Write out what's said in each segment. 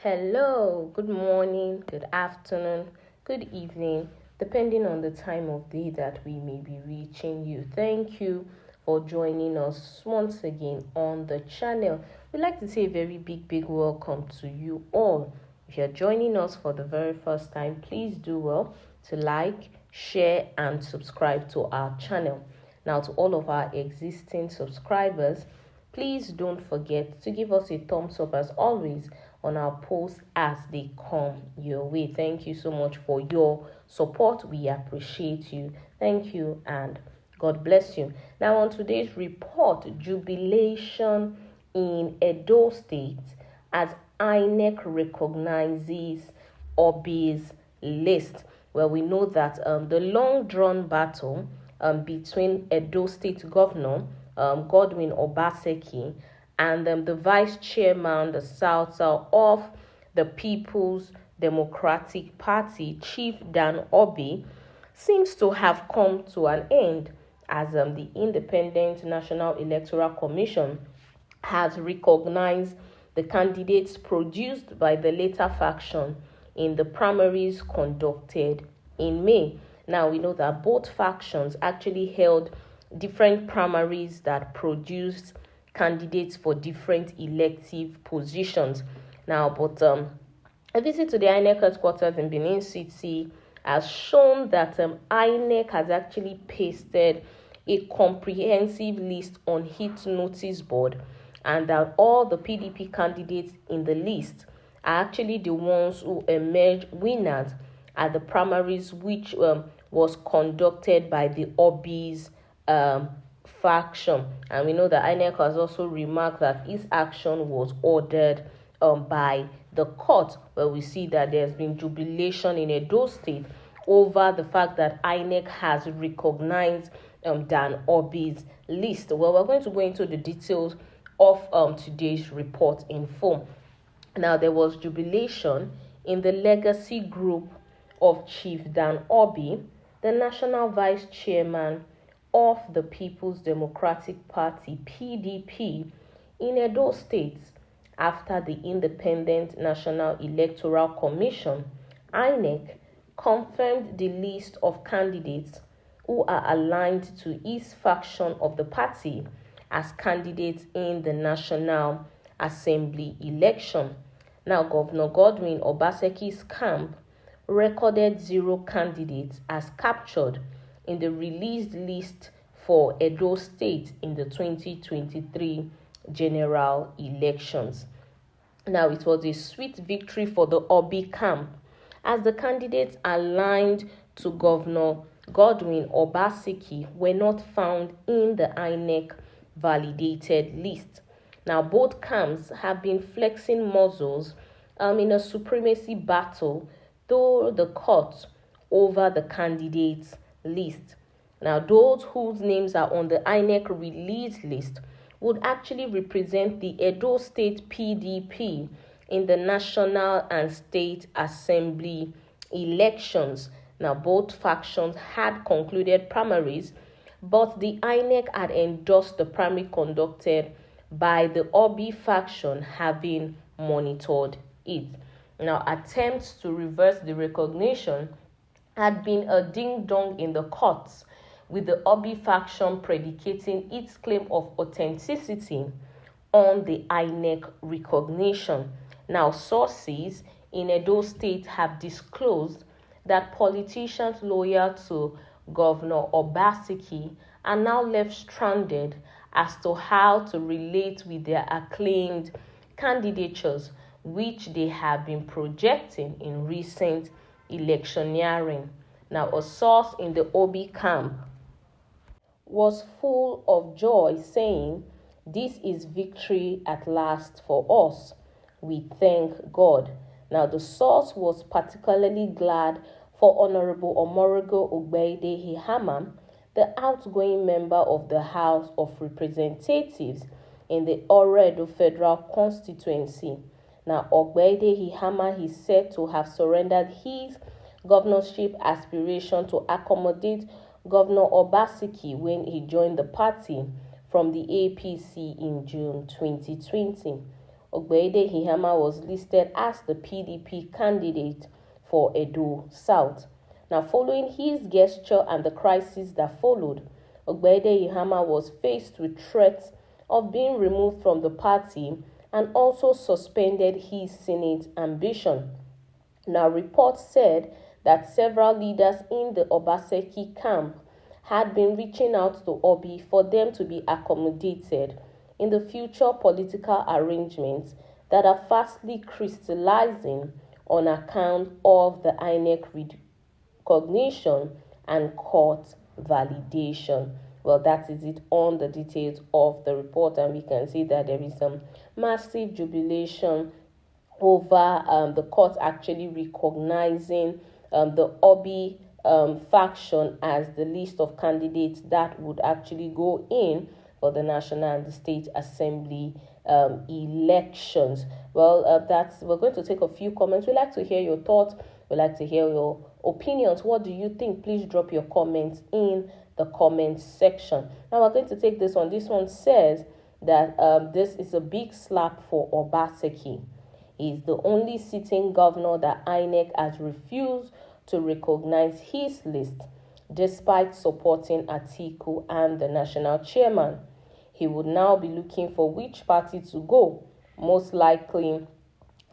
Hello, good morning, good afternoon, good evening, depending on the time of day that we may be reaching you. Thank you for joining us once again on the channel. We'd like to say a very big welcome to you all. If you're joining us for the very first time, please do well to like, share, and subscribe to our channel. Now, to all of our existing subscribers, please don't forget to give us a thumbs up as always on our posts as they come your way. Thank you so much for your support. We appreciate you. Thank you and God bless you. Now on today's report, jubilation in Edo State as Inec recognizes Orbih'S list. Well, we know that the long-drawn battle between Edo State Governor Godwin Obaseki and the vice chairman, the South of the People's Democratic Party, Chief Dan Orbih, seems to have come to an end as the Independent National Electoral Commission has recognized the candidates produced by the latter faction in the primaries conducted in May. Now, we know that both factions actually held different primaries that produced candidates for different elective positions. Now, but a visit to the Inec headquarters in Benin City has shown that Inec has actually pasted a comprehensive list on its notice board, and that all the PDP candidates in the list are actually the ones who emerged winners at the primaries, which was conducted by the Orbih'S faction. And we know that Inec has also remarked that his action was ordered by the court, where we see that there's been jubilation in Edo State over the fact that Inec has recognized Dan Orbih'S list. Well, we're going to go into the details of today's report in full. Now, there was jubilation in the legacy group of Chief Dan Orbih, the national vice chairman of the People's Democratic Party, PDP, in Edo State, after the Independent National Electoral Commission, INEC, confirmed the list of candidates who are aligned to his faction of the party as candidates in the National Assembly election. Now, Governor Godwin Obaseki's camp recorded 0 candidates as captured in the released list for Edo State in the 2023 general elections. Now, it was a sweet victory for the Orbih camp as the candidates aligned to Governor Godwin Obaseki were not found in the INEC validated list. Now, both camps have been flexing muscles in a supremacy battle through the court over the candidates list. Now, those whose names are on the INEC release list would actually represent the Edo State PDP in the National and State Assembly elections. Now, both factions had concluded primaries, but the INEC had endorsed the primary conducted by the Orbih faction, having monitored it. Now, attempts to reverse the recognition had been a ding-dong in the courts, with the Orbih faction predicating its claim of authenticity on the INEC recognition. Now, sources in Edo State have disclosed that politicians loyal to Governor Obaseki are now left stranded as to how to relate with their acclaimed candidatures, which they have been projecting in recent electioneering. Now, a source in the Orbih camp was full of joy, saying, "This is victory at last for us. We thank God." Now, the source was particularly glad for Honorable Omorogo Ogbeide Ihama, the outgoing member of the House of Representatives in the Oredo Federal Constituency. Now, Ogbeide Ihama is said to have surrendered his governorship aspiration to accommodate Governor Obaseki when he joined the party from the APC in June 2020. Ogbede Ihama was listed as the PDP candidate for Edo South. Now, following his gesture and the crisis that followed, Ogbede Ihama was faced with threats of being removed from the party and also suspended his Senate ambition. Now, reports said that several leaders in the Obaseki camp had been reaching out to Obi for them to be accommodated in the future political arrangements that are fastly crystallizing on account of the Inec recognition and court validation. Well, that is it on the details of the report, and we can see that there is some massive jubilation over the court actually recognizing the Obi faction as the list of candidates that would actually go in for the National and the State Assembly elections. Well, we're going to take a few comments. We'd like to hear your thoughts. We'd like to hear your opinions. What do you think? Please drop your comments in the comments section. Now we're going to take this one. This one says that this is a big slap for Obaseki. He's the only sitting governor that Inec has refused to recognize his list, despite supporting Atiku and the national chairman. He would now be looking for which party to go, most likely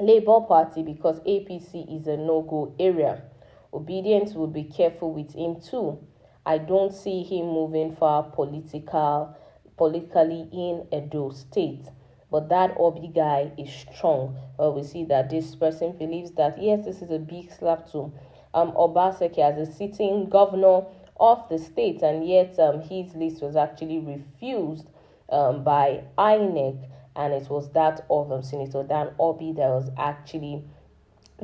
Labour Party, because APC is a no-go area. Obedience will be careful with him too. I don't see him moving far politically in Edo State. But that Obi guy is strong. Well, we see that this person believes that, yes, this is a big slap to Obaseki as a sitting governor of the state, and yet his list was actually refused by Inec, and it was that of Senator Dan Obi that was actually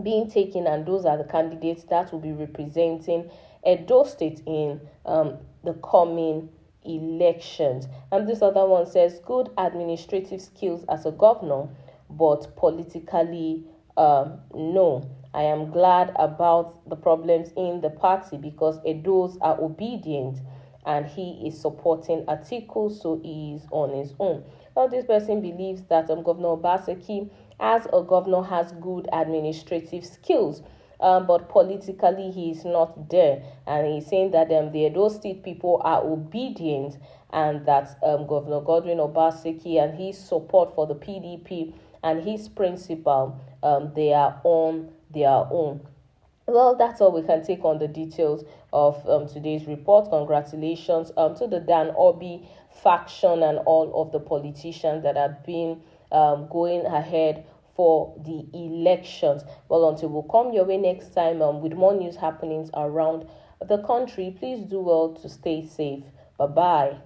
being taken, and those are the candidates that will be representing Edo State in the coming elections. And this other one says, good administrative skills as a governor, but politically no. I am glad about the problems in the party because Edos are obedient and he is supporting Atiku, so he is on his own. Well, this person believes that Governor Obaseki as a governor has good administrative skills, but politically he is not there, and he's saying that the Edo State people are obedient, and that Governor Godwin Obaseki and his support for the PDP and his principle, they are on their own. Well, that's all we can take on the details of today's report. Congratulations to the Dan Obi faction and all of the politicians that have been going ahead for the elections. Well, until we'll come your way next time with more news happenings around the country, please do well to stay safe. Bye-bye.